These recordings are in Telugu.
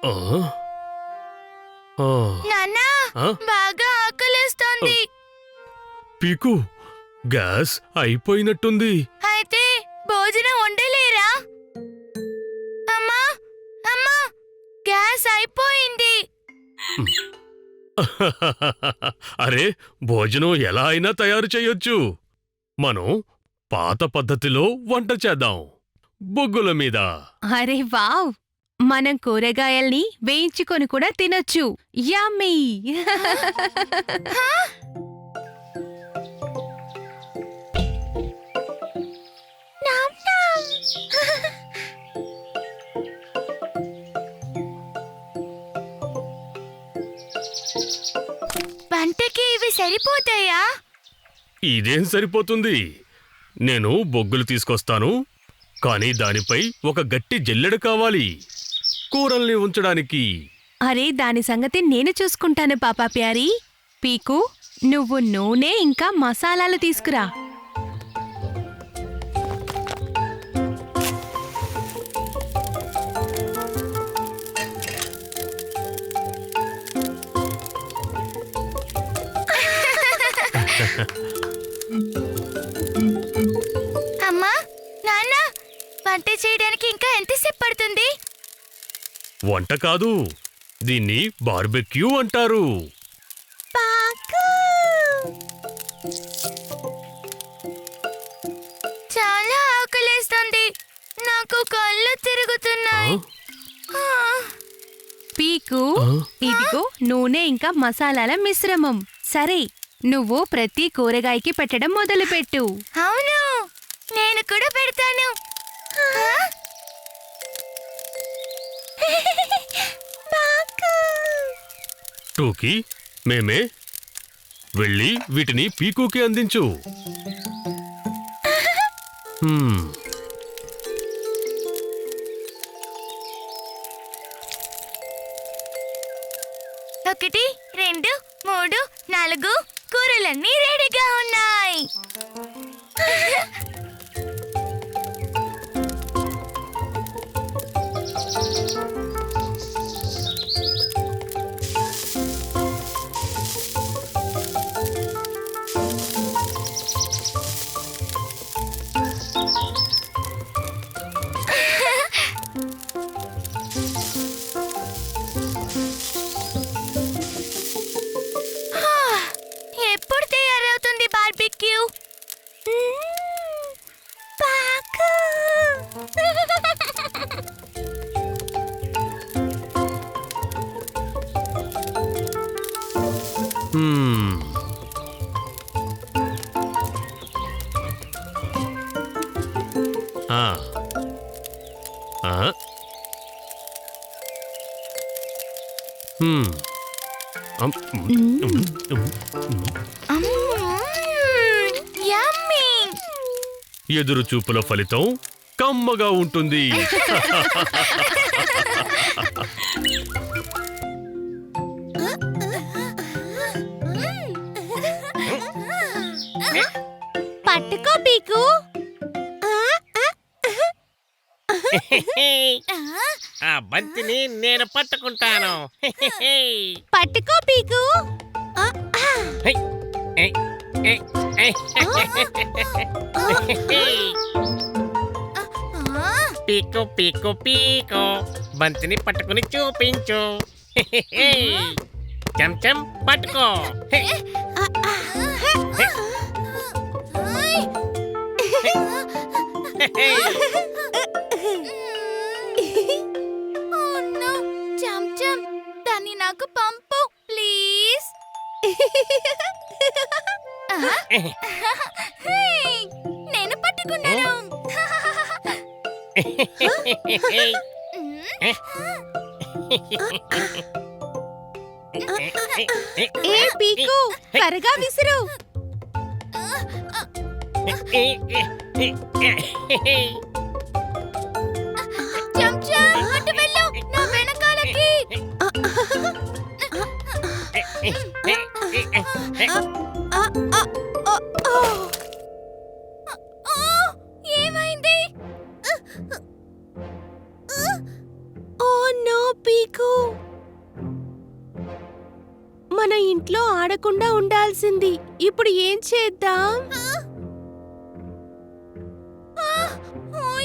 ఆ? ఆ. నాన్నా ఆ? బాగా ఆకలేస్తోంది. పీకు, గ్యాస్ అయిపోయినట్టుంది. అయితే భోజనం వండలేరా? అమ్మా అమ్మా, గ్యాస్ అయిపోయింది. అరే, భోజనం ఎలా అయినా తయారు చేయొచ్చు. మనం పాత పద్ధతిలో వంట చేద్దాం, బొగ్గుల మీద. అరే వావ్! మనం కూరగాయల్ని వేయించుకొని కూడా తినొచ్చు. యమ్మీ! వంటకి ఇవి సరిపోతాయా? ఇదేం సరిపోతుంది. నేను బొగ్గులు తీసుకొస్తాను, కానీ దానిపై ఒక గట్టి జల్లెడ కావాలి కూరల్ని ఉంచడానికి. అరే దాని సంగతి నేను చూసుకుంటాను పాపా ప్యారీ. పీకు, నువ్వు నూనె ఇంకా మసాలాలు తీసుకురా. అమ్మా నాన్న, వంట చేయడానికి ఇంకా ఎంతసేపు పడుతుంది? వంట కాదు, దీన్ని బార్బెక్యూ అంటారు. చాలా ఆకలేస్తుంది. నాకు కళ్ళు తిరుగుతున్నాయి. ఆ? పీకు, ఆ? ఇదిగో నూనె ఇంకా మసాలాల మిశ్రమం. సరే, నువ్వు ప్రతి కూరగాయకి పెట్టడం మొదలుపెట్టు. అవును, నేను కూడా పెడతాను. టూకి, మేమే వెళ్ళి వీటిని పీకుకి అందించు. హ్మ్. ఒకటి, 2, 3, 4 కూరలన్నీ రెడీగా ఉన్నాయి. ఎప్పుడు తయారవుతుంది బార్బిక్యూ? హ్మ్. ఆ. ఆ? హ్మ్. యమ్మీ! ఎదురు చూపుల ఫలితం కమ్మగా ఉంటుంది. పట్టుకో పీకు. ఆ బంతిని నేను పట్టుకుంటాను. పట్టుకో పీకు. పీకో పీకో పీకో, బంతిని పట్టుకుని చూపించు. చెంచం పట్టుకో. చెంచం, దాన్ని నాకు పంపు ప్లీజ్. నేను పట్టుకున్నాను. ఏ పీకు, త్వరగా విసురు. చెంచం, అటు వెళ్ళు, నా వెనకాలకి. ఏమైంది? ఓ నో పీకు మన ఇంట్లో ఆడకుండా ఉండాల్సింది. ఇప్పుడు ఏం చేద్దాం?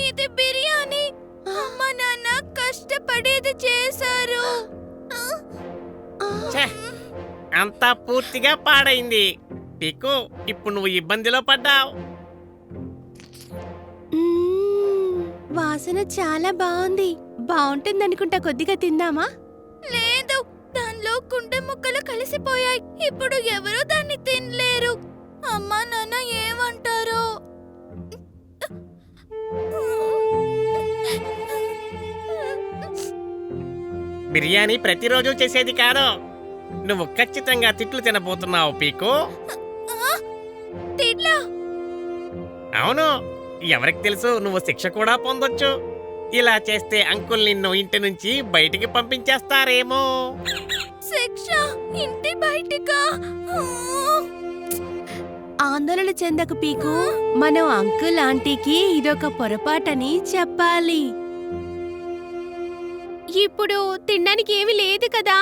ఇది బిర్యానీ. అమ్మ నాన్న కష్టపడేది చేశారు. ఛే, అంతా పూర్తిగా పాడైంది. పీకు, ఇప్పుడు నువ్వు ఇబ్బందిలో పడ్డావు. వాసన చాలా బాగుంది. బాగుంటుందనుకుంటా. కొద్దిగా తిందామా? లేదు, దానిలో కుండ ముక్కలు కలిసిపోయాయి. ఇప్పుడు ఎవరు దాన్ని తినలేరు. అమ్మా నాన్న ఏమంటారో. బిర్యానీ ప్రతిరోజు చేసేది కాదు. నువ్వు ఖచ్చితంగా తిట్లు తినబోతున్నావు పీకు. తిడ్లా? అవును, ఎవరికి తెలుసు, నువ్వు శిక్ష కూడా పొందొచ్చు. ఇలా చేస్తే అంకుల్ నిన్ను ఇంటి నుంచి బయటికి పంపించేస్తారేమో. శిక్ష ఇంటి బయటికా? ఆందోళన చెందకు పీకు. మనం అంకుల్ ఆంటీకి ఇదొక పొరపాటని చెప్పాలి. ఇప్పుడు తినడానికి ఏమీ లేదు కదా.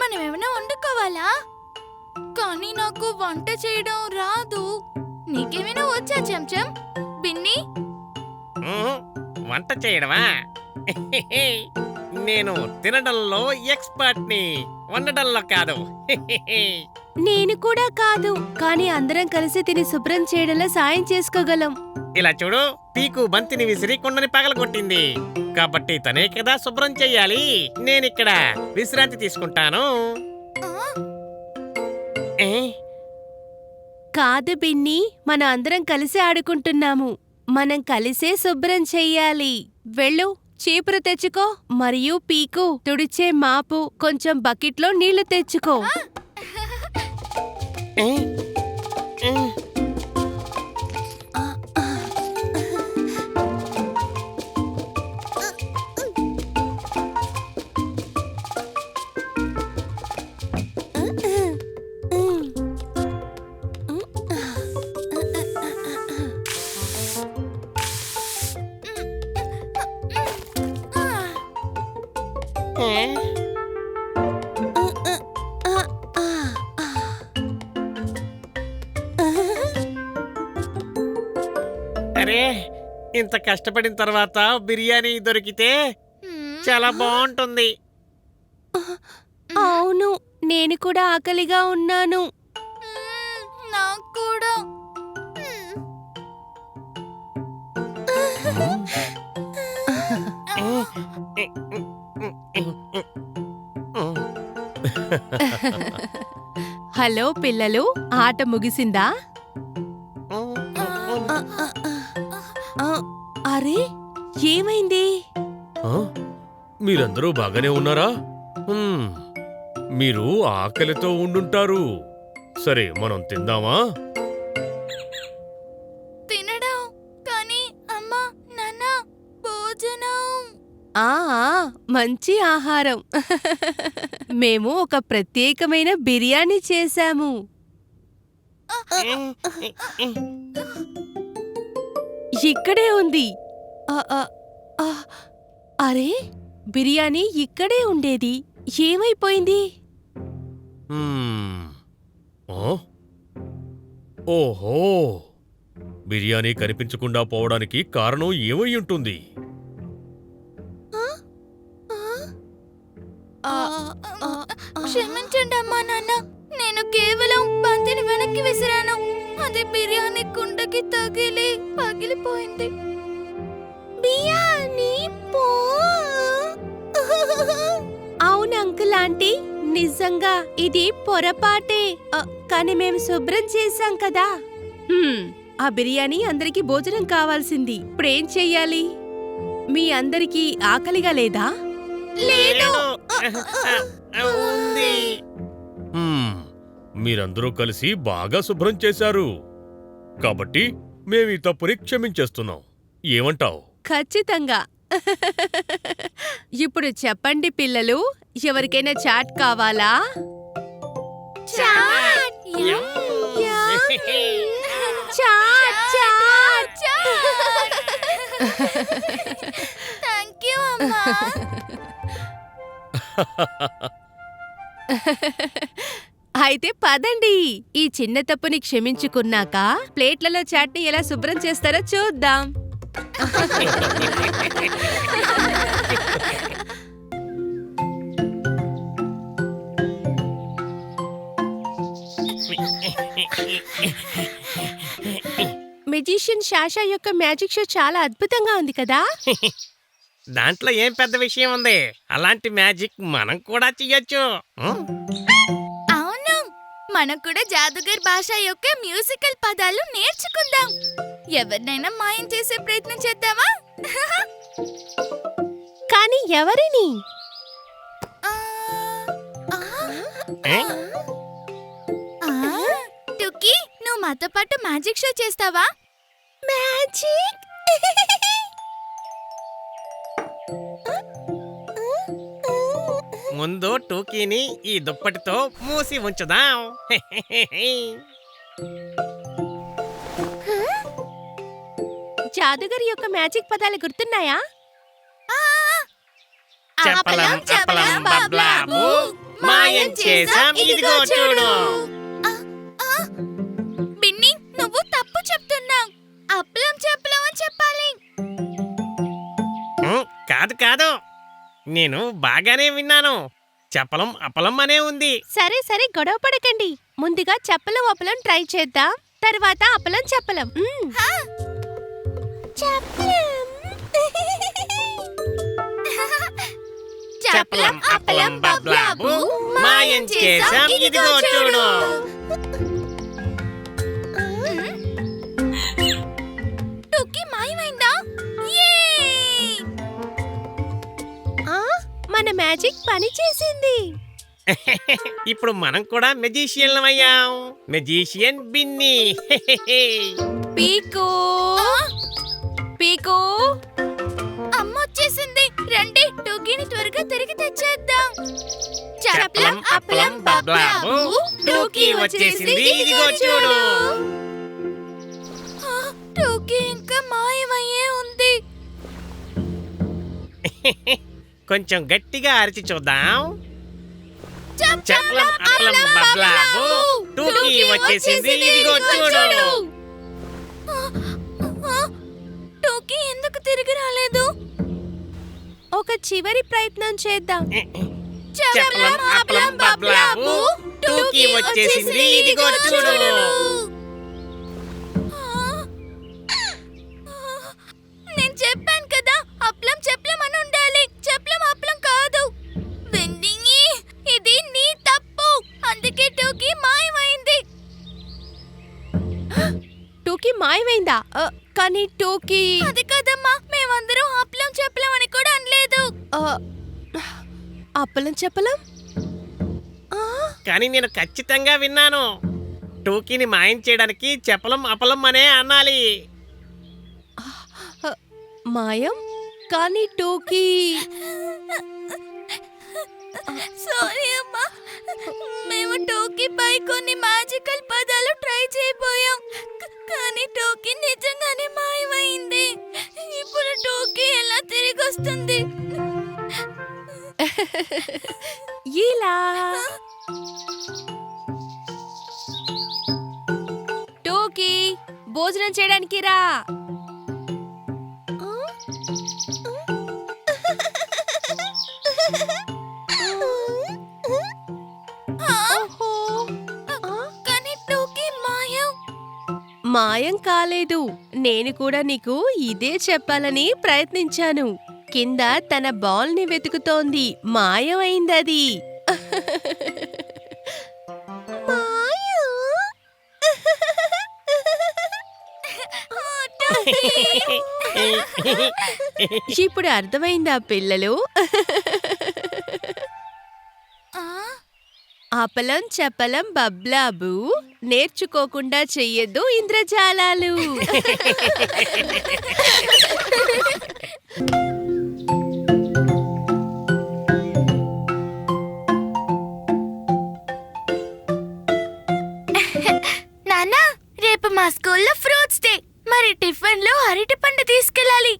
మనం ఏమైనా వండుకోవాలా? కానీ నాకు వంట చేయడం రాదు. నీకేమైనా వచ్చా చెంచం? బిన్ని? వంట చేయడమా? నేను తినడంలో ఎక్స్పర్ట్ని, వండడంలో కాదు. నేను కూడా కాదు, కానీ అందరం కలిసి తిని శుభ్రం చేయడంలో సాయం చేసుకోగలం. ఇలా చూడు, పీకు బంతిని విసిరి కుండని పగలగొట్టింది. కాబట్టి తనే కదా శుభ్రం చెయ్యాలి. నేనిక్కడ విశ్రాంతి తీసుకుంటాను. ఏ? కాదు బిన్ని, మన అందరం కలిసి ఆడుకుంటున్నాము. మనం కలిసే శుభ్రం చెయ్యాలి. వెళ్ళు, చీపురు తెచ్చుకో. మరియు పీకు తుడిచే మాపు, కొంచెం బకెట్లో నీళ్లు తెచ్చుకో. ఏ? ఏ? అరే, ఇంత కష్టపడిన తర్వాత బిర్యానీ దొరికితే చాలా బాగుంటుంది. అవును, నేను కూడా ఆకలిగా ఉన్నాను. నాకు కూడా. హలో పిల్లలు, ఆట ముగిసిందా? అరే, ఏమైంది? మీరందరూ బాగానే ఉన్నారా? మీరు ఆకలితో ఉండుంటారు. సరే, మనం తిందామా? తినడం కానీ అమ్మా నాన్న భోజనం. మంచి ఆహారం. మేము ఒక ప్రత్యేకమైన బిర్యానీ చేశాము. ఇక్కడే ఉంది. అరే, బిర్యానీ ఇక్కడే ఉండేది. ఏమైపోయింది? ఓహో, బిర్యానీ కనిపించకుండా పోవడానికి కారణం ఏమై ఉంటుంది? క్షమించండి అమ్మా నాన్న, నేను కేవలం బంతిని వెనక్కి విసిరాను. అది బిర్యానీ కుండకి తగిలి పగిలిపోయింది. బిర్యానీ అవును అంకుల్ ఆంటీ, నిజంగా ఇది పొరపాటే. కానీ మేము శుభ్రం చేశాం కదా. ఆ బిర్యానీ అందరికీ భోజనం కావాల్సింది. ఇప్పుడేం చెయ్యాలి? మీ అందరికీ ఆకలిగా లేదా? లేదు. ఉంది. మీరందరూ కలిసి బాగా శుభ్రం చేశారు. కాబట్టి మేము ఈ తప్పుని క్షమించేస్తున్నాం. ఏమంటావ్? ఖచ్చితంగా. ఇప్పుడు చెప్పండి పిల్లలు, ఎవరికైనా చాట్ కావాలా? చాట్. చాట్ చాట్. థ్యాంక్ యూ అమ్మా అయితే పదండి ఈ చిన్న తప్పుని క్షమించుకున్నాక ప్లేట్లలో చాట్ని ఎలా శుభ్రం చేస్తారో చూద్దాం. మెజిషియన్ షాషా యొక్క మ్యాజిక్ షో చాలా అద్భుతంగా ఉంది కదా. దాంట్లో ఏం పెద్ద విషయం ఉంది, అలాంటి మ్యాజిక్ మనం కూడా చెయ్యొచ్చు. అవును, మనం కూడా జాదుగర్ భాష యొక్క మ్యూజికల్ పదాలు నేర్చుకుందాం. ఎవరినైనా మాయం చేసే ప్రయత్నం చేద్దామా? కానీ ఎవరిని? ఆ, ఆ, ఏ? ఆ, టుకీ, నువ్వు మాతో పాటు మ్యాజిక్ షో చేస్తావా? మ్యాజిక్ ముందు టూకీని ఈ దుప్పటితో మూసి ఉంచుదాం. జాదుగర్ యొక్క మ్యాజిక్ పదాలు గుర్తున్నాయా? ఆ, చెప్పలం చెప్పలం బబ్లాబు మాయం చేసాం ఇదిగో చూడు. ఆ, ఆ, బిన్ని, నువ్వు తప్పు చెప్తున్నావు. అప్పలం చెప్పలం అని చెప్పాలి. కాదు కాదు, నేను బాగానే విన్నాను. చెప్పలం అప్పలం అనే ఉంది. సరే సరే గొడవ పడకండి. ముందుగా చెప్పలం అప్పలం ట్రై చేద్దాం, తర్వాత అప్పలం చెప్పలం. హా, చెప్పలం అప్పలం బబ్లాబు మాయం చేసాం ఇదిగో చూడు. టుకీ మాయమైందా? యే! ఆ, మన మ్యాజిక్ పని చేసింది. ఇప్పుడు మనం కూడా మెజీషియన్ అయ్యాం. మెజీషియన్ బిన్ని. పీకో పీకో అమ్మ వచ్చేసింది. రండి, టూకీని త్వరగా తిరిగి తెచ్చేద్దాం. చెప్పలం అప్పలం బబ్లాబు టూకీ వచ్చేసింది ఇదిగో చూడు. ఆ, టూకీ ఇంకా మాయమయ్యే ఉంది. కొంచెం గట్టిగా అరిచి చూద్దాం. చెప్పలం అప్పలం బబ్లాబు టూకీ వచ్చేసింది ఇదిగో చూడు. ఆ, ఆ, టూకీ ఎందుకు తిరిగి రాలేదు? ఒక చివరి ప్రయత్నం చేద్దాం. చెప్పలం అప్పలం బబ్లాబు టూకీ వచ్చేసింది ఇదిగో చూడు. నేను చెప్పాను కదా, అప్పలం చెప్పలం అని ఉండాలి. చెప్పలం అప్పలం కాదు. వెండింగి, ఇది నీ తప్పు. అందుకే టూకీ మాయమైంది. టోకీ మాయమైందా? కానీ టోకీ అది కదమ్మా, మేమందరం అప్పలం చెప్పలం అని కూడా అనలేదు. ఆ, అప్పలం చెప్పలం. ఆ, కానీ నేను ఖచ్చితంగా విన్నాను. టూకీని మాయం చేయడానికి చెప్పలం అప్పలం అనే అనాలి. మాయం కానీ టోకీ సారీ అమ్మా, మేము టోకీ పై కొన్ని మ్యాజికల్ పదాలు ట్రై చేయబోయాం. కానీ టోకీ నిజంగానే మాయమైంది. ఇప్పుడు టోకీ ఎలా తిరిగి వస్తుంది? ఇలా టోకీ భోజనం చేయడానికి రా. ఓహో, కానీ టోకీ మాయం. మాయం కాలేదు. నేను కూడా నీకు ఇదే చెప్పాలని ప్రయత్నించాను. కింద తన బాల్ ని వెతుకుతోంది. మాయమైందది. ఇప్పుడు అర్థమైందా పిల్లలు? అపలం చపలం బబ్లాబు నేర్చుకోకుండా చెయ్యొద్దు ఇంద్రజాలాలు. నాన్నా, రేపు మా స్కూల్లో ఫ్రూట్స్ డే. మరి టిఫిన్ లో అరటి పండు తీసుకెళ్ళాలి.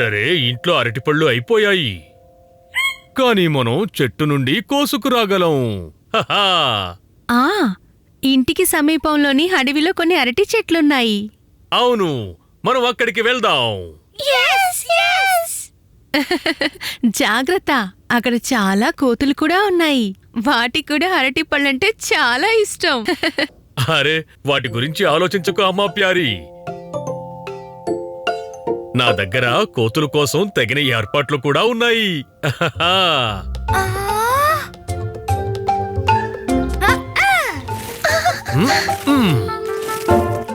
సరే ఇంట్లో అరటిపళ్ళు అయిపోయాయి. కానీ మనం చెట్టు నుండి కోసుకురాగలం. హహా! ఆ ఇంటికి సమీపంలోని అడవిలో కొన్ని అరటి చెట్లున్నాయి. అవును, మనం అక్కడికి వెళ్దాం. జాగ్రత్త, అక్కడ చాలా కోతులు కూడా ఉన్నాయి. వాటికి కూడా అరటి పళ్ళంటే చాలా ఇష్టం. అరే, వాటి గురించి ఆలోచించకు అమ్మా ప్యారీ. నా దగ్గర కోతుల కోసం తగిన ఏర్పాట్లు కూడా ఉన్నాయి. హహా! ఆ! మ్మ్, మ్మ్,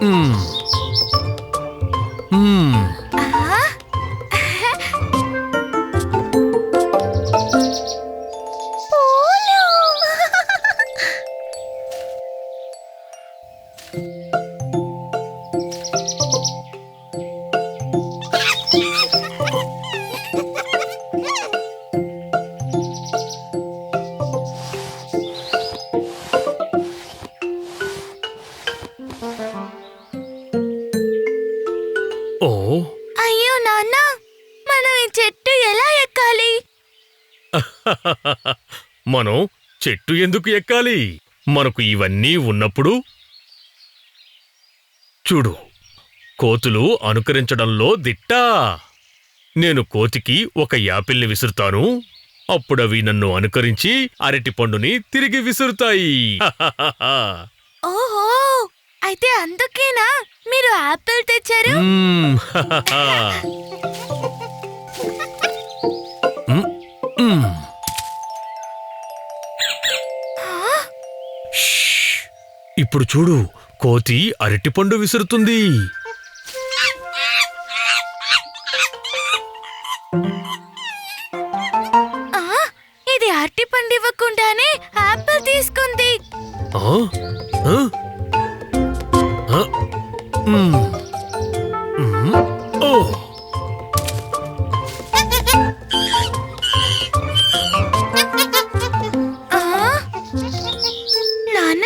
మ్మ్, మ్మ్. ఓ అయ్యో నాన్న, మనం ఈ చెట్టు ఎలా ఎక్కాలి? మనం చెట్టు ఎందుకు ఎక్కాలి? మనకు ఇవన్నీ ఉన్నప్పుడు చూడు, కోతులు అనుకరించడంలో దిట్టా. నేను కోతికి ఒక యాపిల్ని విసురుతాను, అప్పుడవి నన్ను అనుకరించి అరటి పండుని తిరిగి విసురుతాయి. హహహహ. ఓహో, అయితే అందుకేనా మీరు ఆపిల్ తెచ్చారు? మ్మ్, హహహ. మ్మ్, మ్మ్. షష్. ఇప్పుడు చూడు, కోతి అరటిపండు విసురుతుంది. ఆ, ఇది అరటి పండు ఇవ్వకుండానే ఆపిల్ తీసుకుంది. ఆ? ఆ? ఆ? మ్మ్. మ్మ్. ఓ! ఆ? నాన్న,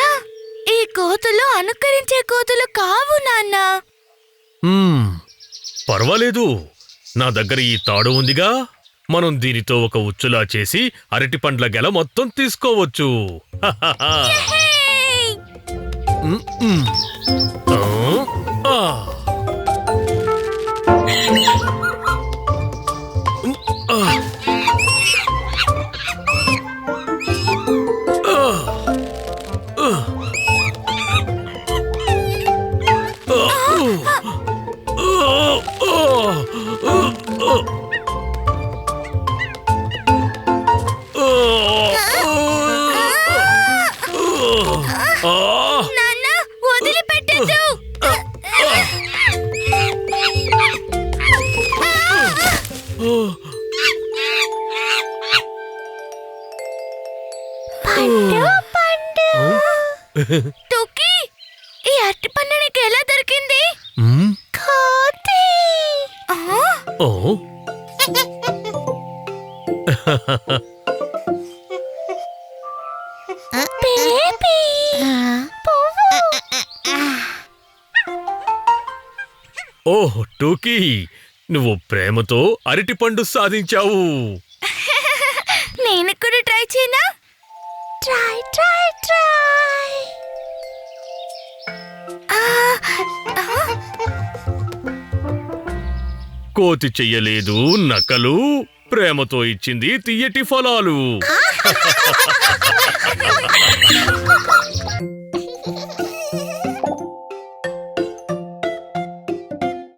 ఈ కోతులు అనుకరించే కోతులు కావు నాన్న. మ్మ్. పర్వాలేదు, నా దగ్గర ఈ తాడు ఉందిగా. మనం దీనితో ఒక ఉచ్చులా చేసి అరటి పండ్ల గెల మొత్తం తీసుకోవచ్చు. హహహ. హే! మ్మ్, మ్మ్. ఆ? ఆ. మ్మ్, ఆ. ఆ. ఆ. నాన్న, వదిలిపెట్టద్దు. టుకీ, ఈ అరటి పండు నీకు ఎలా దొరికింది? కోతి. ఆ? ఓ బేబీ. ఓహ్ టూకీ, నువ్వు ప్రేమతో అరటిపండు సాధించావు. నేను కూడా ట్రై చేయనా? Try try try. కోతి చెయ్యలేదు నకలు, ప్రేమతో ఇచ్చింది తియ్యటి ఫలాలు.